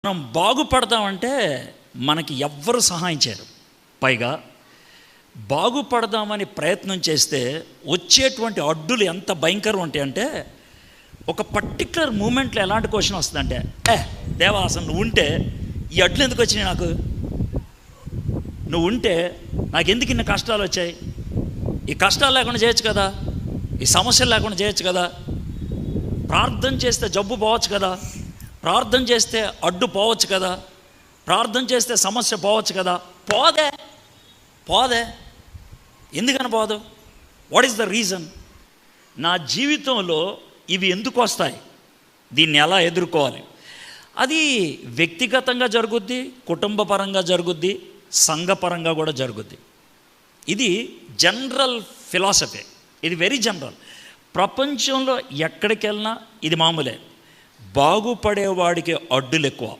మనం బాగుపడదామంటే మనకి ఎవ్వరు సహాయం చేయరు. పైగా బాగుపడదామని ప్రయత్నం చేస్తే వచ్చేటువంటి అడ్డులు ఎంత భయంకరం ఉంటాయంటే, ఒక పర్టికులర్ మూమెంట్లో ఎలాంటి క్వశ్చన్ వస్తుందంటే, దేవా అసలు నువ్వు ఉంటే ఈ అడ్లు ఎందుకు వచ్చినాయి, నువ్వు ఉంటే నాకు ఎందుకు ఇన్ని కష్టాలు వచ్చాయి, ఈ కష్టాలు లేకుండా చేయొచ్చు కదా, ఈ సమస్యలు లేకుండా చేయొచ్చు కదా, ప్రార్థన చేస్తే జబ్బు పోవచ్చు కదా, ప్రార్థన చేస్తే అడ్డు పోవచ్చు కదా, ప్రార్థన చేస్తే సమస్య పోవచ్చు కదా. పోదే ఎందుకని పోదు? What is the reason? నా జీవితంలో ఇవి ఎందుకు వస్తాయి, దీన్ని ఎలా ఎదుర్కోవాలి? అది వ్యక్తిగతంగా జరుగుద్ది, కుటుంబపరంగా జరుగుద్ది, సంఘపరంగా కూడా జరుగుద్ది. ఇది జనరల్ ఫిలాసఫీ, ఇది వెరీ జనరల్. ప్రపంచంలో ఎక్కడికి వెళ్ళినా ఇది మామూలే. బాగుపడేవాడికి అడ్డులు ఎక్కువ.